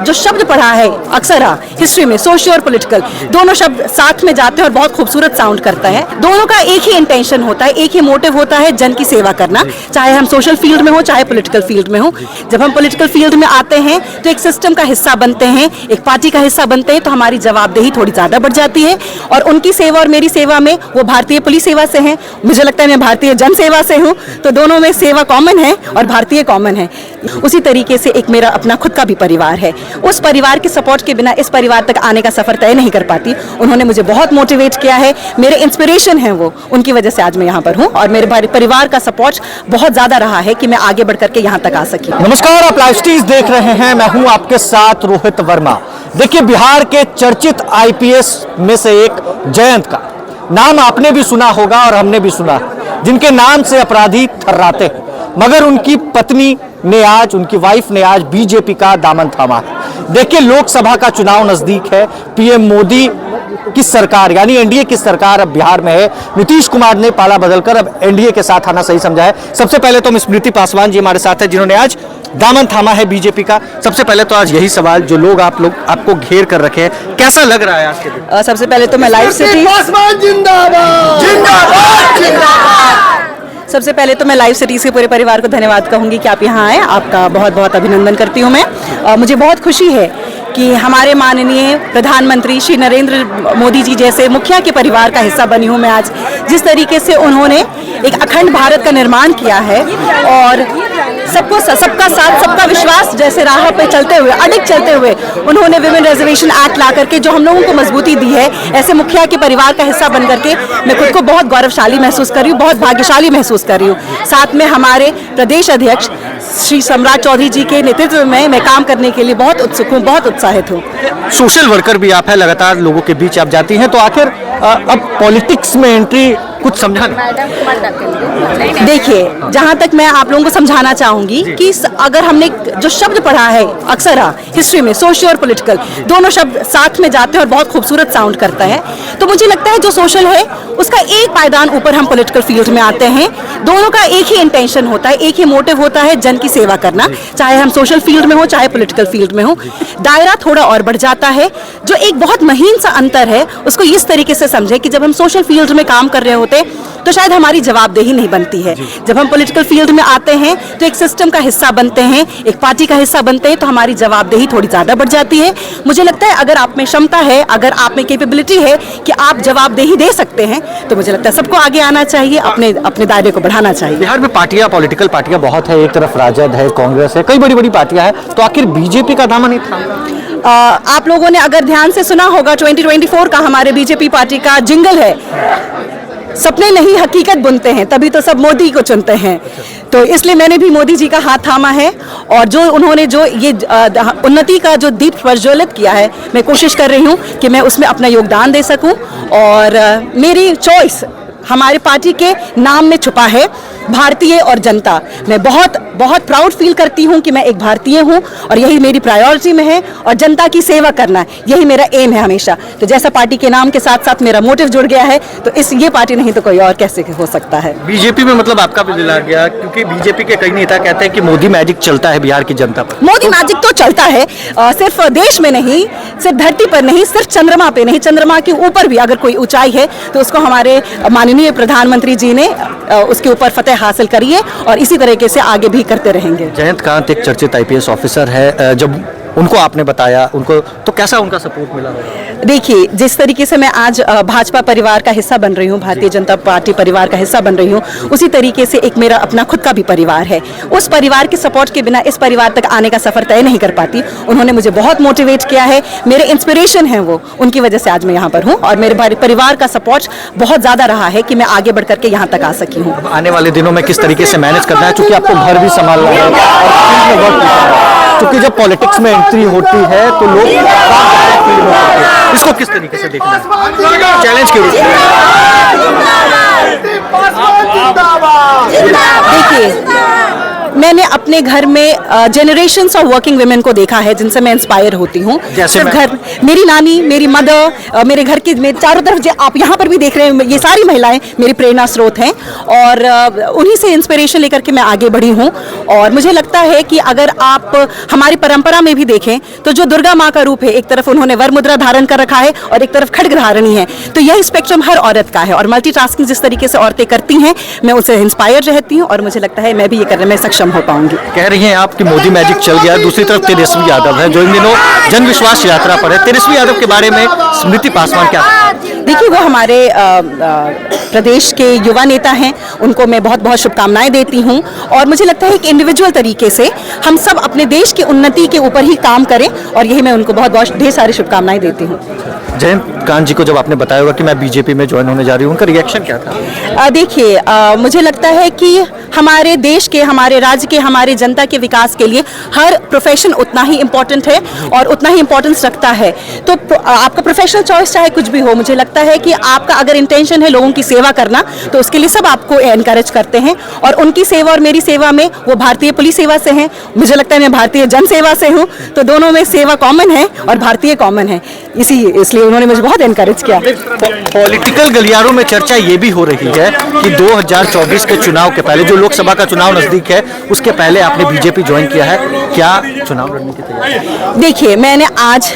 जो शब्द पढ़ा है अक्सर हिस्ट्री में, सोशियो और पॉलिटिकल, दोनों शब्द साथ में जाते हैं और बहुत खूबसूरत साउंड करता है। दोनों का एक ही इंटेंशन होता है, एक ही मोटिव होता है, जन की सेवा करना, चाहे हम सोशल फील्ड में हो चाहे पॉलिटिकल फील्ड में हो। जब हम पॉलिटिकल फील्ड में आते हैं तो एक सिस्टम का हिस्सा बनते हैं, एक पार्टी का हिस्सा बनते हैं, तो हमारी जवाबदेही थोड़ी ज्यादा बढ़ जाती है। और उनकी सेवा और मेरी सेवा में, वो भारतीय पुलिस सेवा से हैं, मुझे लगता है मैं भारतीय जन सेवा से हूँ, तो दोनों में सेवा कॉमन है और भारतीय कॉमन है। उसी तरीके से एक मेरा अपना खुद का भी परिवार है, उस परिवार के सपोर्ट के बिना इस परिवार तक आने का सफर तय नहीं कर पाती। उन्होंने मुझे बहुत मोटिवेट किया है, मेरे इंस्पिरेशन है वो, उनकी वजह से आज मैं यहाँ पर हूँ और मेरे परिवार का सपोर्ट बहुत ज्यादा रहा है कि मैं आगे बढ़ करके यहाँ तक आ सकी। नमस्कार, आप लाइव स्ट्रीम देख रहे हैं, मैं हूँ आपके साथ रोहित वर्मा। देखिए, बिहार के चर्चित आईपीएस में से एक जयंत का नाम आपने भी सुना होगा और हमने भी सुना, जिनके नाम से अपराधी थर्राते हैं, मगर उनकी पत्नी ने आज, उनकी वाइफ ने आज बीजेपी का दामन थामा है। देखिए, लोकसभा का चुनाव नजदीक है, पीएम मोदी की सरकार यानी एनडीए की सरकार अब बिहार में है। नीतीश कुमार ने पाला बदलकर अब एनडीए के साथ आना सही समझा है। सबसे पहले तो स्मृति पासवान जी हमारे साथ है, जिन्होंने आज दामन थामा है बीजेपी का। सबसे पहले तो आज यही सवाल, जो लोग आपको घेर कर रखे हैं, कैसा लग रहा है आज के दिन? सबसे पहले तो मैं लाइव सिटी सबसे पहले तो मैं लाइव सिटीज के पूरे परिवार को धन्यवाद कहूंगी कि आप यहाँ आए, आपका बहुत बहुत अभिनंदन करती हूँ मैं। मुझे बहुत खुशी है कि हमारे माननीय प्रधानमंत्री श्री नरेंद्र मोदी जी जैसे मुखिया के परिवार का हिस्सा बनी हूँ मैं आज। जिस तरीके से उन्होंने एक अखंड भारत का निर्माण किया है और सबका साथ सबका विश्वास जैसे राह पे चलते हुए, अडिग चलते हुए उन्होंने विमेन रिजर्वेशन एक्ट ला करके जो हम लोगों को मजबूती दी है, ऐसे मुखिया के परिवार का हिस्सा बन करके मैं खुद को बहुत गौरवशाली महसूस कर रही हूँ, बहुत भाग्यशाली महसूस कर रही हूँ। साथ में हमारे प्रदेश अध्यक्ष श्री सम्राट चौधरी जी के नेतृत्व में मैं काम करने के लिए बहुत उत्सुक हूँ, बहुत उत्साहित हूँ। सोशल वर्कर भी आप है, लगातार लोगों के बीच आप जाती हैं, तो आखिर अब पॉलिटिक्स में एंट्री कुछ समझा नहीं? देखिए, जहां तक मैं आप लोगों को समझाना चाहूंगी कि अगर हमने जो शब्द पढ़ा है अक्सर हिस्ट्री में, सोशियो और पॉलिटिकल, दोनों शब्द साथ में जाते हैं और बहुत खूबसूरत साउंड करता है, तो मुझे लगता है जो सोशल है उसका एक पायदान ऊपर हम पॉलिटिकल फील्ड में आते हैं। दोनों का एक ही इंटेंशन होता है, एक ही मोटिव होता है, जन की सेवा करना, चाहे हम सोशल फील्ड में हो चाहे पॉलिटिकल फील्ड में हो। दायरा थोड़ा और बढ़ जाता है। जो एक बहुत महीन सा अंतर है उसको इस तरीके से समझे कि जब हम सोशल फील्ड में काम कर रहे होते तो शायद हमारी जवाबदेही नहीं बनती है। जब हम पॉलिटिकल फील्ड में आते हैं तो एक सिस्टम का हिस्सा बनते हैं, एक पार्टी का हिस्सा बनते हैं, तो हमारी जवाबदेही थोड़ी ज्यादा बढ़ जाती है। मुझे लगता है अगर आप में क्षमता है, अगर आप में कैपेबिलिटी है कि आप जवाबदेही दे सकते हैं, तो मुझे लगता है सबको आगे आना चाहिए, अपने दायरे को बढ़ाना चाहिए। बिहार में पार्टियां, पॉलिटिकल पार्टियां बहुत है, एक तरफ राजद है, कांग्रेस है, कई बड़ी बड़ी पार्टियां हैं, तो आखिर बीजेपी का दामन नहीं था? आप लोगों ने अगर ध्यान से सुना होगा 2024 का हमारे बीजेपी पार्टी का जिंगल है, सपने नहीं हकीकत बुनते हैं, तभी तो सब मोदी को चुनते हैं। तो इसलिए मैंने भी मोदी जी का हाथ थामा है और जो उन्होंने जो ये उन्नति का जो दीप प्रज्वलित किया है, मैं कोशिश कर रही हूँ कि मैं उसमें अपना योगदान दे सकूँ। और मेरी चॉइस हमारे पार्टी के नाम में छुपा है, भारतीय और जनता। मैं बहुत बहुत प्राउड फील करती हूँ कि मैं एक भारतीय हूँ और यही मेरी प्रायोरिटी में है, और जनता की सेवा करना यही मेरा एम है हमेशा। तो जैसा पार्टी के नाम के साथ साथ मेरा मोटिव जुड़ गया है, तो ये पार्टी नहीं तो कोई और कैसे हो सकता है। बीजेपी में मतलब आपका भी दिल आ गया, क्योंकि बीजेपी के कई नेता कहते हैं कि मोदी मैजिक चलता है बिहार की जनता पर। मोदी मैजिक तो चलता है, सिर्फ देश में नहीं, सिर्फ धरती पर नहीं, सिर्फ चंद्रमा पे नहीं, चंद्रमा के ऊपर भी अगर कोई ऊंचाई है तो उसको हमारे माननीय प्रधानमंत्री जी ने उसके ऊपर फतेह हासिल करी है और इसी तरीके से आगे भी करते रहेंगे। जयंत कांत एक चर्चित आईपीएस ऑफिसर है, जब उनको आपने बताया उनको, तो कैसा उनका सपोर्ट मिला? देखिए, जिस तरीके से मैं आज भाजपा परिवार का हिस्सा बन रही हूँ, भारतीय जनता पार्टी परिवार का हिस्सा बन रही हूँ, उसी तरीके से एक मेरा अपना खुद का भी परिवार है। उस परिवार के सपोर्ट के बिना इस परिवार तक आने का सफर तय नहीं कर पाती। उन्होंने मुझे बहुत मोटिवेट किया है, मेरे इंस्पिरेशन है वो, उनकी वजह से आज मैं यहाँ पर हूँ और मेरे परिवार का सपोर्ट बहुत ज्यादा रहा है कि मैं आगे बढ़ करके यहाँ तक आ सकी हूँ। आने वाले दिनों में किस तरीके से मैनेज करना है, चूंकि आपको घर भी संभालना है और क्योंकि जब पॉलिटिक्स में एंट्री होती है तो लोग इसको किस तरीके से देखना है चैलेंज के रूप में? देखिए, मैंने अपने घर में जनरेशंस ऑफ वर्किंग वुमेन को देखा है जिनसे मैं इंस्पायर होती हूँ। जैसे सिर्फ मैं? घर, मेरी नानी, मेरी मदर, मेरे घर के मेरे चारों तरफ आप यहाँ पर भी देख रहे हैं, ये सारी महिलाएं मेरी प्रेरणा स्रोत हैं और उन्हीं से इंस्पिरेशन लेकर के मैं आगे बढ़ी हूँ। और मुझे लगता है कि अगर आप हमारी परंपरा में भी देखें तो जो दुर्गा माँ का रूप है, एक तरफ उन्होंने वर मुद्रा धारण कर रखा है और एक तरफ खड्ग धारणी है, तो यह स्पेक्ट्रम हर औरत का है। और मल्टीटास्किंग जिस तरीके से औरतें करती हैं, मैं उससे इंस्पायर रहती हूँ और मुझे लगता है मैं भी ये करने में सक्षम हो पाऊंगी। कह रही हैं आप कि मोदी मैजिक चल गया। दूसरी तरफ तेजस्वी यादव है जो इन दिनों जन विश्वास यात्रा पर है। तेजस्वी यादव के बारे में स्मृति पासवान क्या? देखिए, वो हमारे प्रदेश के युवा नेता हैं, उनको मैं बहुत बहुत शुभकामनाएं देती हूं और मुझे लगता है कि इंडिविजुअल तरीके से हम सब अपने देश की उन्नति के ऊपर ही काम करें और यही मैं उनको बहुत बहुत ढेर सारी शुभकामनाएं देती हूं। जयंत कांत जी को जब आपने बताया होगा कि मैं बीजेपी में ज्वाइन होने जा रही हूँ, उनका रिएक्शन क्या था? देखिए, मुझे लगता है कि हमारे देश के, हमारे राज्य के, हमारे जनता के विकास के लिए हर प्रोफेशन उतना ही इम्पोर्टेंट है और उतना ही इम्पोर्टेंस रखता है। तो आपका प्रोफेशनल चॉइस चाहे कुछ भी हो, मुझे लगता है कि आपका अगर इंटेंशन है लोगों की सेवा करना, तो उसके लिए सब आपको एनकरेज करते हैं। और उनकी सेवा और मेरी सेवा में, वो भारतीय पुलिस सेवा से हैं, मुझे लगता है मैं भारतीय जन सेवा से हूँ, तो दोनों में सेवा कॉमन है और भारतीय कॉमन है, इसलिए उन्होंने मुझे बहुत एनकरेज किया। पॉलिटिकल गलियारों में चर्चा ये भी हो रही है कि 2024 के चुनाव के पहले, जो लोकसभा का चुनाव नजदीक है, उसके पहले आपने बीजेपी ज्वाइन किया है, क्या चुनाव लड़ने की तैयारी? देखिए, मैंने आज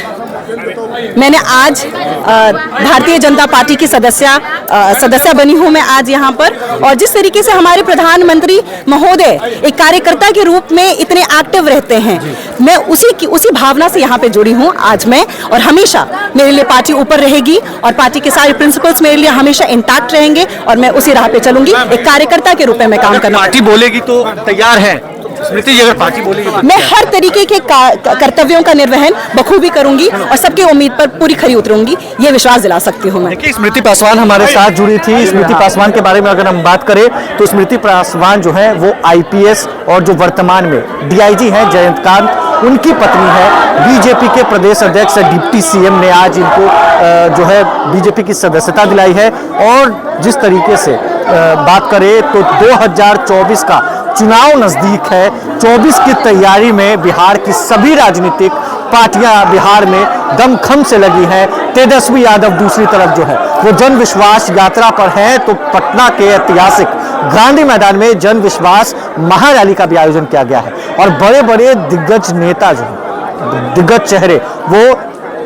भारतीय जनता पार्टी की सदस्य बनी हूं मैं आज यहाँ पर। और जिस तरीके से हमारे प्रधानमंत्री महोदय एक कार्यकर्ता के रूप में इतने एक्टिव रहते हैं, मैं उसी भावना से यहाँ पे जुड़ी हूँ आज मैं। और हमेशा मेरे लिए पार्टी ऊपर रहेगी और पार्टी के सारे प्रिंसिपल्स मेरे लिए हमेशा इंटैक्ट रहेंगे और मैं उसी राह पे चलूंगी। एक कार्यकर्ता के रूप में मैं काम करना। पार्टी बोलेगी तो तैयार है स्मृति जी? अगर पार्टी बोलेगी तो मैं हर तरीके के कर्तव्यों का निर्वहन बखूबी करूंगी और सबकी उम्मीद पर पूरी खरी उतरूंगी, ये विश्वास दिला सकती हूँ मैं। देखिए, स्मृति पासवान हमारे साथ जुड़ी थी। स्मृति पासवान के बारे में अगर हम बात करें तो स्मृति पासवान जो है वो आईपीएस और जो वर्तमान में डीआईजी हैं जयंत कांत, उनकी पत्नी है। बीजेपी के प्रदेश अध्यक्ष डिप्टी सीएम ने आज इनको जो है बीजेपी की सदस्यता दिलाई है। और जिस तरीके से बात करें तो 2024 का चुनाव नजदीक है, 24 की तैयारी में बिहार की सभी राजनीतिक पार्टियां बिहार में दमखम से लगी हैं। तेजस्वी यादव दूसरी तरफ जो है वो जन विश्वास यात्रा पर है, तो पटना के ऐतिहासिक गांधी मैदान में जन विश्वास महारैली का भी आयोजन किया गया है और बड़े बड़े दिग्गज नेता जो हैं, दिग्गज चेहरे, वो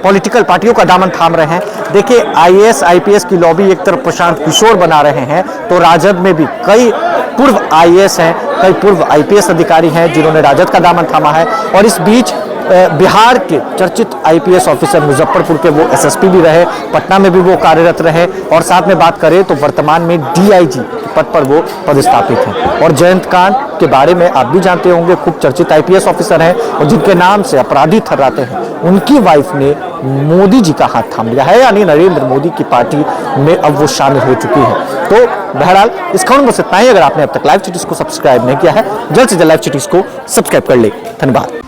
पॉलिटिकल पार्टियों का दामन थाम रहे हैं। देखिए, आईएएस आईपीएस की लॉबी एक तरफ प्रशांत किशोर बना रहे हैं, तो राजद में भी कई पूर्व आईएएस हैं, कई पूर्व आईपीएस अधिकारी हैं जिन्होंने राजद का दामन थामा है। और इस बीच बिहार के चर्चित आईपीएस ऑफिसर, मुजफ्फरपुर के वो एसएसपी भी रहे, पटना में भी वो कार्यरत रहे और साथ में बात करें तो वर्तमान में डीआईजी पद पर वो पदस्थापित हैं। और जयंत कांत के बारे में आप भी जानते होंगे, खूब चर्चित आईपीएस ऑफिसर हैं और जिनके नाम से अपराधी थर्राते हैं। उनकी वाइफ ने मोदी जी का हाथ थाम लिया है, यानी नरेंद्र मोदी की पार्टी में अब वो शामिल हो चुकी है। तो बहरहाल इस खबर में बस इतना ही। अगर आपने अब तक लाइव चिटीज को सब्सक्राइब नहीं किया है, जल्द से जल्द लाइव चिटीज को सब्सक्राइब कर ले। धन्यवाद।